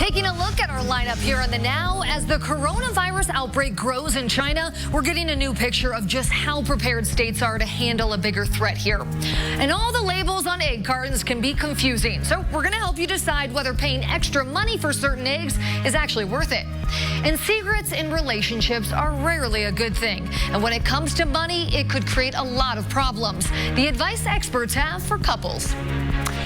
Taking a look at our lineup here on the Now. As the coronavirus outbreak grows in China, we're getting a new picture of just how prepared states are to handle a bigger threat here. And all the labels on egg cartons can be confusing, so we're going to help you decide whether paying extra money for certain eggs is actually worth it. And secrets in relationships are rarely a good thing. And when it comes to money, it could create a lot of problems. The advice experts have for couples.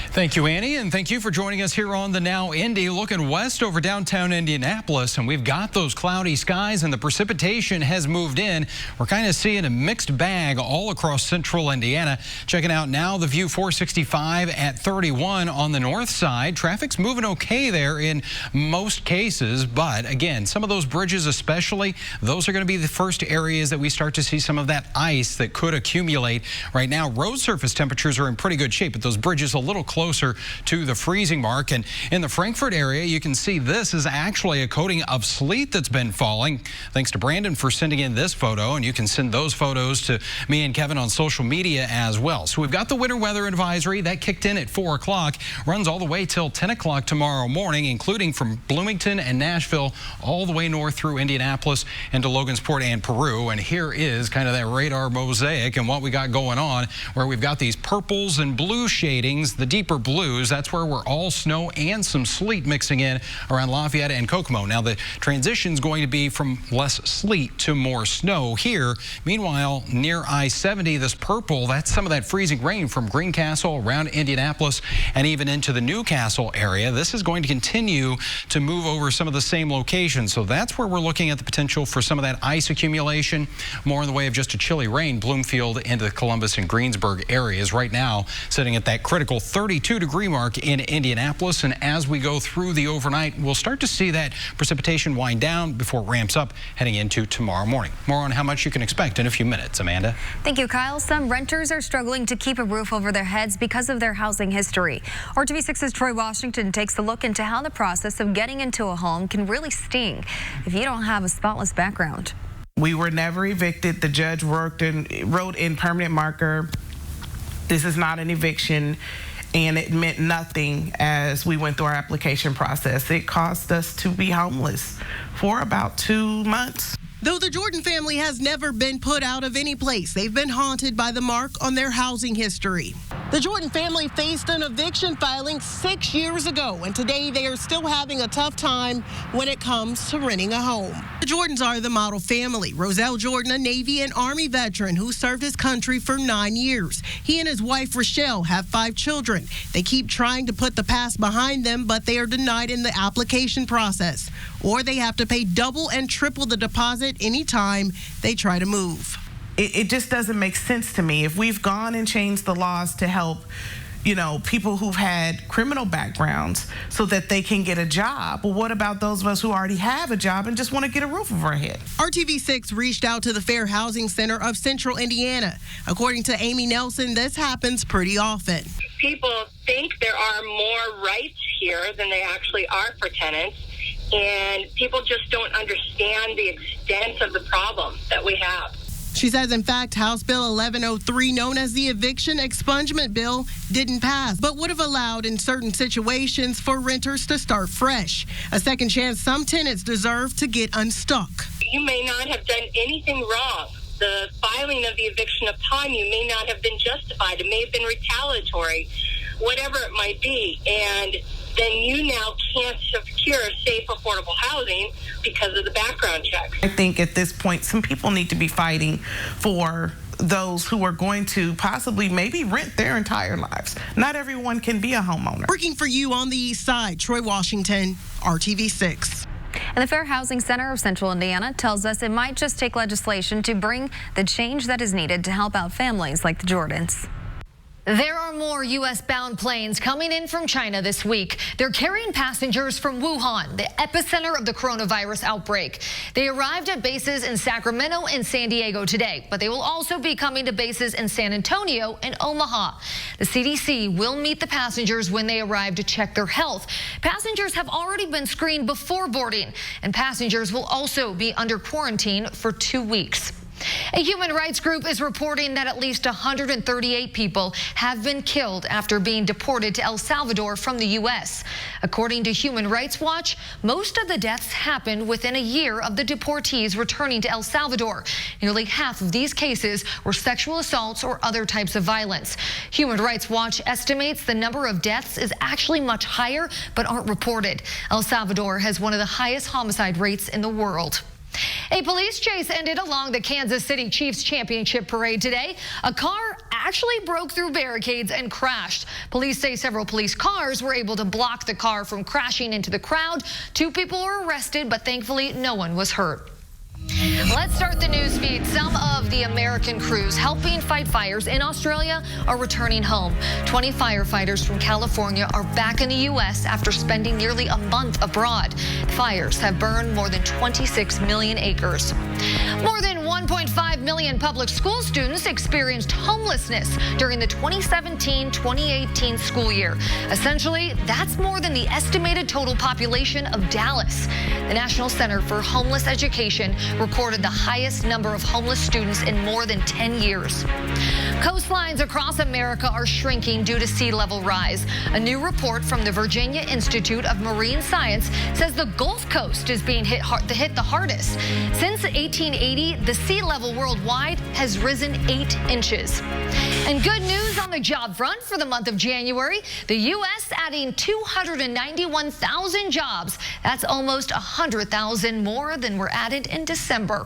Thank you, Annie, and thank you for joining us here on the Now Indy. Looking west over downtown Indianapolis, and we've got those cloudy skies and the precipitation has moved in. We're kind of seeing a mixed bag all across central Indiana. Checking out now the view 465 at 31 on the north side. Traffic's moving okay there in most cases, but again, some of those bridges especially, those are going to be the first areas that we start to see some of that ice that could accumulate. Right now, road surface temperatures are in pretty good shape, but those bridges a little closer to the freezing mark. And in the Frankfort area, you can see this is actually a coating of sleet that's been falling. Thanks to Brandon for sending in this photo, and you can send those photos to me and Kevin on social media as well. So we've got the winter weather advisory that kicked in at 4 o'clock, runs all the way till 10 o'clock tomorrow morning, including from Bloomington and Nashville all the way north through Indianapolis into Logansport and Peru. And here is kind of that radar mosaic and what we got going on, where we've got these purples and blue shadings, the deeper blues. That's where we're all snow and some sleet mixing in around Lafayette and Kokomo. Now the transition is going to be from less sleet to more snow here. Meanwhile, near I-70, this purple, that's some of that freezing rain from Greencastle around Indianapolis and even into the Newcastle area. This is going to continue to move over some of the same locations. So that's where we're looking at the potential for some of that ice accumulation, more in the way of just a chilly rain, Bloomfield into the Columbus and Greensburg areas. Right now, sitting at that critical 32-degree mark in Indianapolis. And as we go through the overnight, we'll start to see that precipitation wind down before it ramps up heading into tomorrow morning. More on how much you can expect in a few minutes. Amanda. Thank you, Kyle. Some renters are struggling to keep a roof over their heads because of their housing history. RTV6's Troy Washington takes a look into how the process of getting into a home can really sting if you don't have a spotless background. We were never evicted. The judge wrote in permanent marker, this is not an eviction, and it meant nothing as we went through our application process. It caused us to be homeless for about 2 months. Though the Jordan family has never been put out of any place, they've been haunted by the mark on their housing history. The Jordan family faced an eviction filing 6 years ago, and today they are still having a tough time when it comes to renting a home. The Jordans are the model family. Roselle Jordan, a Navy and Army veteran who served his country for 9 years. He and his wife, Rochelle, have 5 children. They keep trying to put the past behind them, but they are denied in the application process, or they have to pay double and triple the deposit anytime they try to move. It just doesn't make sense to me. If we've gone and changed the laws to help, people who've had criminal backgrounds so that they can get a job, well, what about those of us who already have a job and just want to get a roof over our head? RTV6 reached out to the Fair Housing Center of Central Indiana. According to Amy Nelson, this happens pretty often. People think there are more rights here than they actually are for tenants. And people just don't understand the extent of the problem that we have. She says, in fact, House Bill 1103, known as the Eviction Expungement Bill, didn't pass, but would have allowed in certain situations for renters to start fresh. A second chance some tenants deserve to get unstuck. You may not have done anything wrong. The filing of the eviction upon you may not have been justified. It may have been retaliatory, whatever it might be. And then you now can't secure safe, affordable housing because of the background checks. I think at this point, some people need to be fighting for those who are going to possibly maybe rent their entire lives. Not everyone can be a homeowner. Working for you on the East Side, Troy Washington, RTV6. And the Fair Housing Center of Central Indiana tells us it might just take legislation to bring the change that is needed to help out families like the Jordans. There are more U.S.-bound planes coming in from China this week. They're carrying passengers from Wuhan, the epicenter of the coronavirus outbreak. They arrived at bases in Sacramento and San Diego today, but they will also be coming to bases in San Antonio and Omaha. The CDC will meet the passengers when they arrive to check their health. Passengers have already been screened before boarding, and passengers will also be under quarantine for 2 weeks. A human rights group is reporting that at least 138 people have been killed after being deported to El Salvador from the U.S. According to Human Rights Watch, most of the deaths happened within a year of the deportees returning to El Salvador. Nearly half of these cases were sexual assaults or other types of violence. Human Rights Watch estimates the number of deaths is actually much higher, but aren't reported. El Salvador has one of the highest homicide rates in the world. A police chase ended along the Kansas City Chiefs championship parade today. A car actually broke through barricades and crashed. Police say several police cars were able to block the car from crashing into the crowd. 2 people were arrested, but thankfully no one was hurt. Let's start the news feed. Some of the American crews helping fight fires in Australia are returning home. 20 firefighters from California are back in the U.S. after spending nearly a month abroad. Fires have burned more than 26 million acres. More than 1.5 million public school students experienced homelessness during the 2017-2018 school year. Essentially, that's more than the estimated total population of Dallas. The National Center for Homeless Education recorded the highest number of homeless students in more than 10 years. Coastlines across America are shrinking due to sea level rise. A new report from the Virginia Institute of Marine Science says the Gulf Coast is being hit the hardest. Since 1880, the sea level worldwide has risen 8 inches. And good news on the job front for the month of January. The U.S. adding 291,000 jobs. That's almost 100,000 more than were added in December.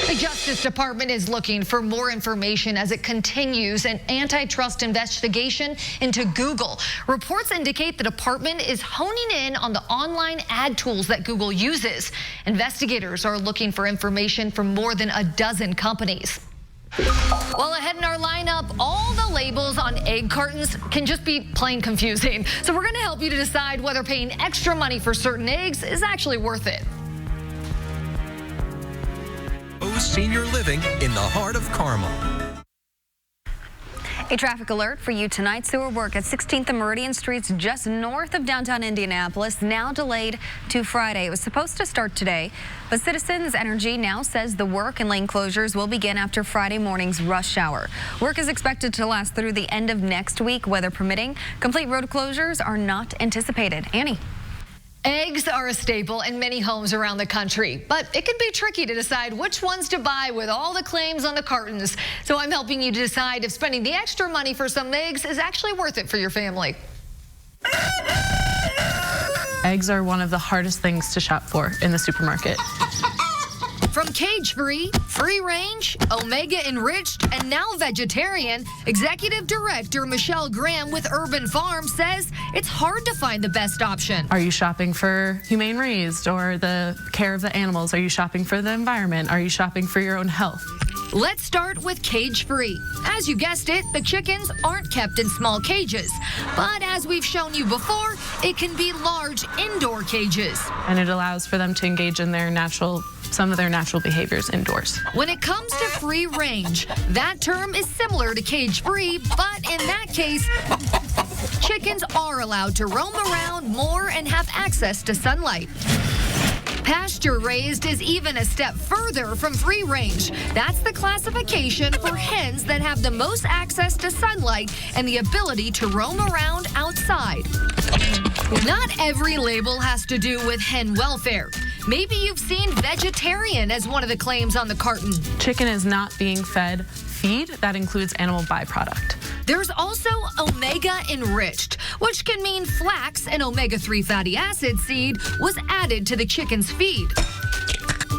The Justice Department is looking for more information as it continues an antitrust investigation into Google. Reports indicate the department is honing in on the online ad tools that Google uses. Investigators are looking for information from more than a dozen companies. Well, ahead in our lineup, all the labels on egg cartons can just be plain confusing. So we're going to help you to decide whether paying extra money for certain eggs is actually worth it. Senior living in the heart of Carmel. A traffic alert for you tonight. Sewer work at 16th and Meridian Streets just north of downtown Indianapolis now delayed to Friday. It was supposed to start today, but Citizens Energy now says the work and lane closures will begin after Friday morning's rush hour. Work is expected to last through the end of next week, weather permitting. Complete road closures are not anticipated. Annie. Eggs are a staple in many homes around the country, but it can be tricky to decide which ones to buy with all the claims on the cartons. So I'm helping you to decide if spending the extra money for some eggs is actually worth it for your family. Eggs are one of the hardest things to shop for in the supermarket. From cage-free, free-range, omega-enriched, and now vegetarian, Executive Director Michelle Graham with Urban Farm says it's hard to find the best option. Are you shopping for humane raised or the care of the animals? Are you shopping for the environment? Are you shopping for your own health? Let's start with cage-free. As you guessed it, the chickens aren't kept in small cages. But as we've shown you before, it can be large indoor cages. And it allows for them to engage in some of their natural behaviors indoors. When it comes to free range, that term is similar to cage-free, but in that case, chickens are allowed to roam around more and have access to sunlight. Pasture raised is even a step further from free range. That's the classification for hens that have the most access to sunlight and the ability to roam around outside. Not every label has to do with hen welfare. Maybe you've seen vegetarian as one of the claims on the carton. Chicken is not being fed feed that includes animal byproduct. There's also omega enriched, which can mean flax and omega-3 fatty acid seed was added to the chicken's feed.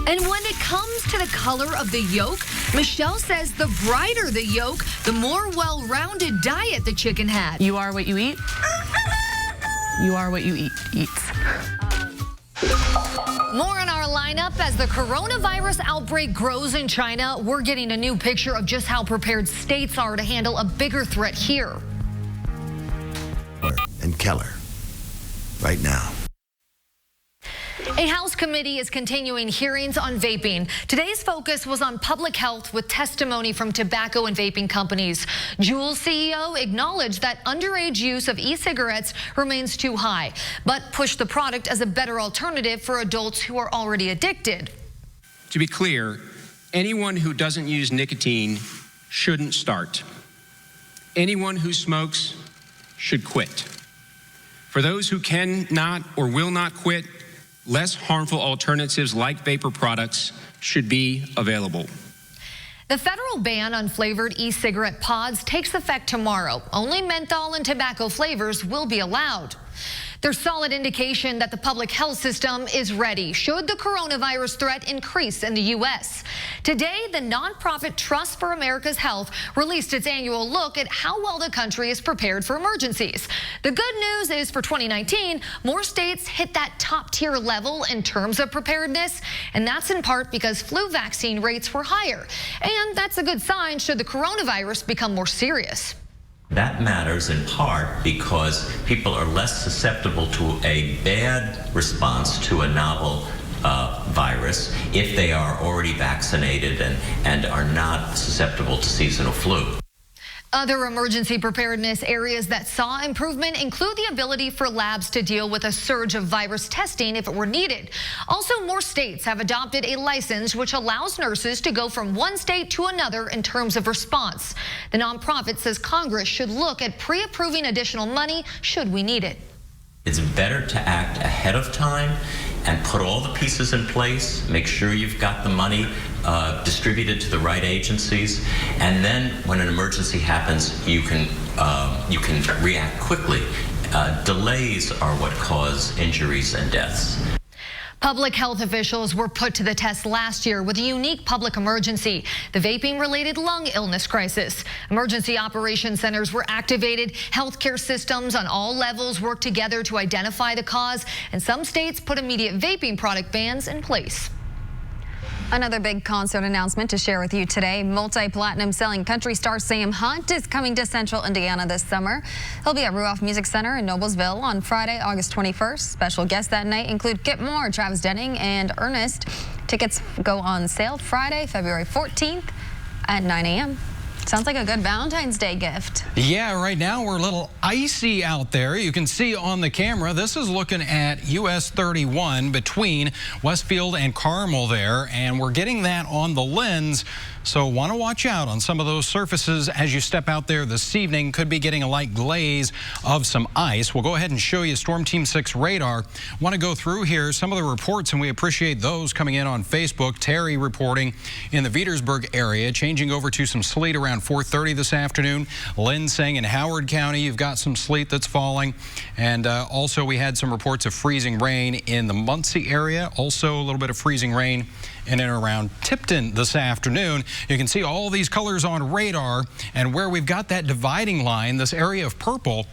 And when it comes to the color of the yolk, Michelle says the brighter the yolk, the more well-rounded diet the chicken had. You are what you eat. You are what you eats. More in our lineup as the coronavirus outbreak grows in China. We're getting a new picture of just how prepared states are to handle a bigger threat here. And Keller, right now. A House committee is continuing hearings on vaping. Today's focus was on public health with testimony from tobacco and vaping companies. Juul's CEO acknowledged that underage use of e-cigarettes remains too high, but pushed the product as a better alternative for adults who are already addicted. To be clear, Anyone who doesn't use nicotine shouldn't start. Anyone who smokes should quit. For those who cannot or will not quit, less harmful alternatives like vapor products should be available. The federal ban on flavored e-cigarette pods takes effect tomorrow. Only menthol and tobacco flavors will be allowed. There's solid indication that the public health system is ready should the coronavirus threat increase in the U.S. Today, the nonprofit Trust for America's Health released its annual look at how well the country is prepared for emergencies. The good news is for 2019, more states hit that top-tier level in terms of preparedness, and that's in part because flu vaccine rates were higher. And that's a good sign should the coronavirus become more serious. That matters in part because people are less susceptible to a bad response to a novel virus if they are already vaccinated and are not susceptible to seasonal flu. Other emergency preparedness areas that saw improvement include the ability for labs to deal with a surge of virus testing if it were needed. Also, more states have adopted a license which allows nurses to go from one state to another in terms of response. The nonprofit says Congress should look at pre-approving additional money should we need it. It's better to act ahead of time and put all the pieces in place, make sure you've got the money distributed to the right agencies, and then when an emergency happens, you can react quickly. Delays are what cause injuries and deaths. Public health officials were put to the test last year with a unique public emergency, the vaping-related lung illness crisis. Emergency operation centers were activated. Healthcare systems on all levels worked together to identify the cause, and some states put immediate vaping product bans in place. Another big concert announcement to share with you today. Multi-platinum selling country star Sam Hunt is coming to Central Indiana this summer. He'll be at Ruoff Music Center in Noblesville on Friday, August 21st. Special guests that night include Kip Moore, Travis Denning, and Ernest. Tickets go on sale Friday, February 14th at 9 a.m. Sounds like a good Valentine's Day gift. Yeah, right now we're a little icy out there. You can see on the camera, this is looking at US 31 between Westfield and Carmel there, and we're getting that on the lens. So want to watch out on some of those surfaces as you step out there this evening. Could be getting a light glaze of some ice. We'll go ahead and show you Storm Team 6 radar. Want to go through here some of the reports, and we appreciate those coming in on Facebook. Terry reporting in the Petersburg area, changing over to some sleet around 4:30 this afternoon. Lynn saying in Howard County you've got some sleet that's falling. And also we had some reports of freezing rain in the Muncie area. Also a little bit of freezing rain in and around Tipton this afternoon. You can see all these colors on radar, and where we've got that dividing line, this area of purple,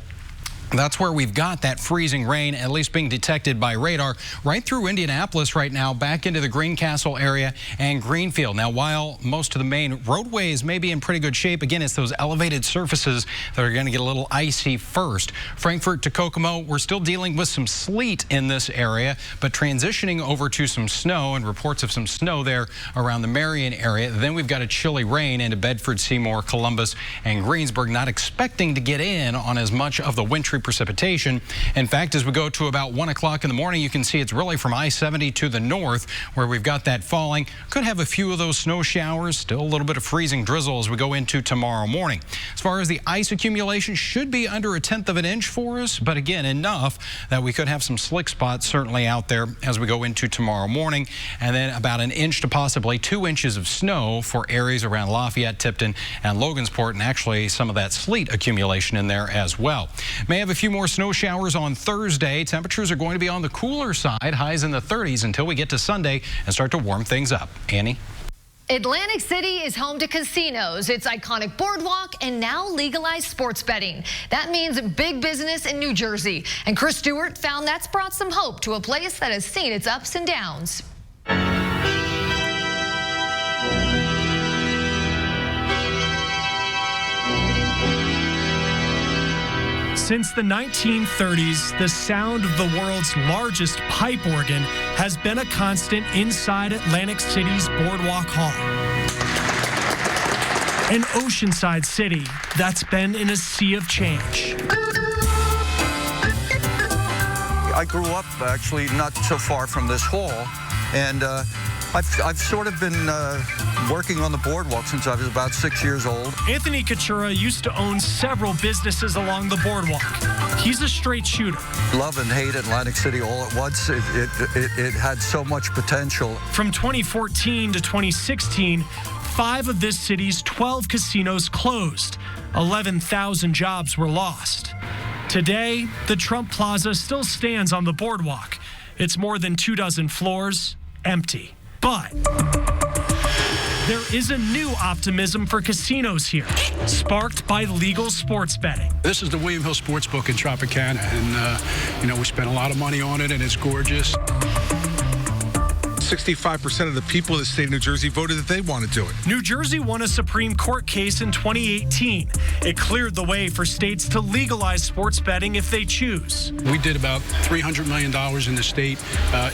that's where we've got that freezing rain at least being detected by radar right through Indianapolis right now, back into the Greencastle area and Greenfield. Now, while most of the main roadways may be in pretty good shape, again, it's those elevated surfaces that are going to get a little icy first. Frankfort to Kokomo, we're still dealing with some sleet in this area, but transitioning over to some snow and reports of some snow there around the Marion area. Then we've got a chilly rain into Bedford, Seymour, Columbus, and Greensburg. Not expecting to get in on as much of the wintry precipitation. In fact, as we go to about 1 o'clock in the morning, you can see it's really from I-70 to the north where we've got that falling. Could have a few of those snow showers. Still a little bit of freezing drizzle as we go into tomorrow morning. As far as the ice accumulation, should be under 1/10 of an inch for us, but again, enough that we could have some slick spots certainly out there as we go into tomorrow morning. And then about 1 inch to possibly 2 inches of snow for areas around Lafayette, Tipton, and Logansport, and actually some of that sleet accumulation in there as well. May have a few more snow showers on Thursday. Temperatures are going to be on the cooler side, highs in the 30s until we get to Sunday and start to warm things up. Annie? Atlantic City is home to casinos, its iconic boardwalk, and now legalized sports betting. That means big business in New Jersey. And Chris Stewart found that's brought some hope to a place that has seen its ups and downs. Since the 1930s, the sound of the world's largest pipe organ has been a constant inside Atlantic City's Boardwalk Hall. An oceanside city that's been in a sea of change. I grew up actually not so far from this hall, and I've sort of been working on the boardwalk since I was about 6 years old. Anthony Kachura used to own several businesses along the boardwalk. He's a straight shooter. Love and hate Atlantic City all at once. It had so much potential. From 2014 to 2016, 5 of this city's 12 casinos closed. 11,000 jobs were lost. Today, the Trump Plaza still stands on the boardwalk. It's more than 24 floors, empty. But there is a new optimism for casinos here, sparked by legal sports betting. This is the William Hill Sportsbook in Tropicana, and we spent a lot of money on it, and it's gorgeous. 65% of the people in the state of New Jersey voted that they want to do it. New Jersey won a Supreme Court case in 2018. It cleared the way for states to legalize sports betting if they choose. We did about $300 million in the state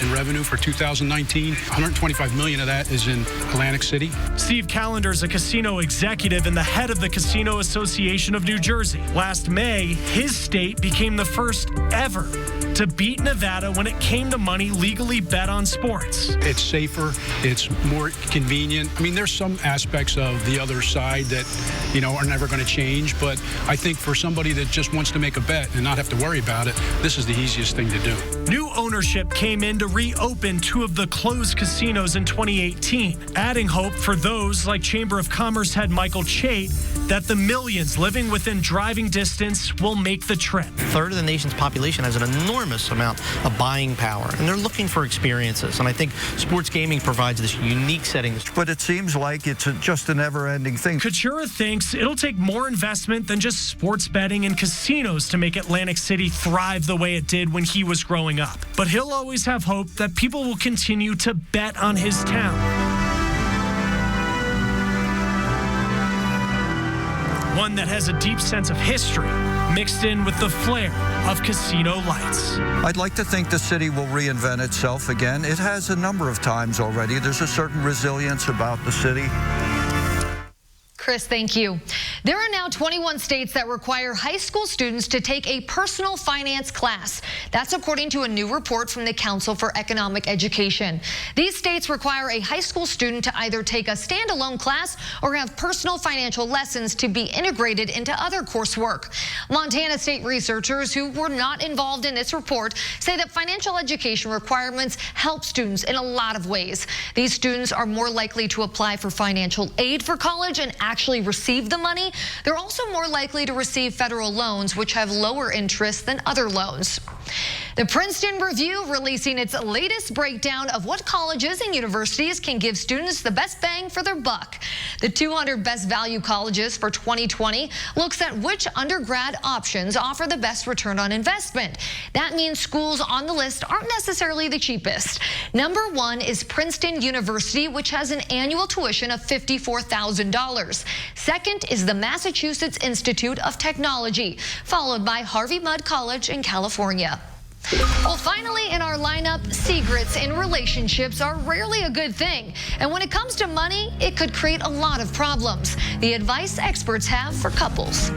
in revenue for 2019. $125 million of that is in Atlantic City. Steve Callender is a casino executive and the head of the Casino Association of New Jersey. Last May, his state became the first ever to beat Nevada when it came to money legally bet on sports. It's safer, it's more convenient. I mean, there's some aspects of the other side that, are never going to change, but I think for somebody that just wants to make a bet and not have to worry about it, this is the easiest thing to do. New ownership came in to reopen 2 of the closed casinos in 2018, adding hope for those like Chamber of Commerce head Michael Chait that the millions living within driving distance will make the trip. A third of the nation's population has an enormous amount of buying power, and they're looking for experiences. And I think sports gaming provides this unique setting. But it seems like it's just a never-ending thing. Kachura thinks it'll take more investment than just sports betting and casinos to make Atlantic City thrive the way it did when he was growing up. But he'll always have hope that people will continue to bet on his town. One that has a deep sense of history mixed in with the flair of casino lights. I'd like to think the city will reinvent itself again. It has a number of times already. There's a certain resilience about the city. Chris, thank you. There are now 21 states that require high school students to take a personal finance class. That's according to a new report from the Council for Economic Education. These states require a high school student to either take a standalone class or have personal financial lessons to be integrated into other coursework. Montana state researchers who were not involved in this report say that financial education requirements help students in a lot of ways. These students are more likely to apply for financial aid for college and actually receive the money. They're also more likely to receive federal loans, which have lower interest than other loans. The Princeton Review releasing its latest breakdown of what colleges and universities can give students the best bang for their buck. The 200 best value colleges for 2020 looks at which undergrad options offer the best return on investment. That means schools on the list aren't necessarily the cheapest. Number 1 is Princeton University, which has an annual tuition of $54,000. Second is the Massachusetts Institute of Technology, followed by Harvey Mudd College in California. Well, finally in our lineup, secrets in relationships are rarely a good thing. And when it comes to money, it could create a lot of problems. The advice experts have for couples.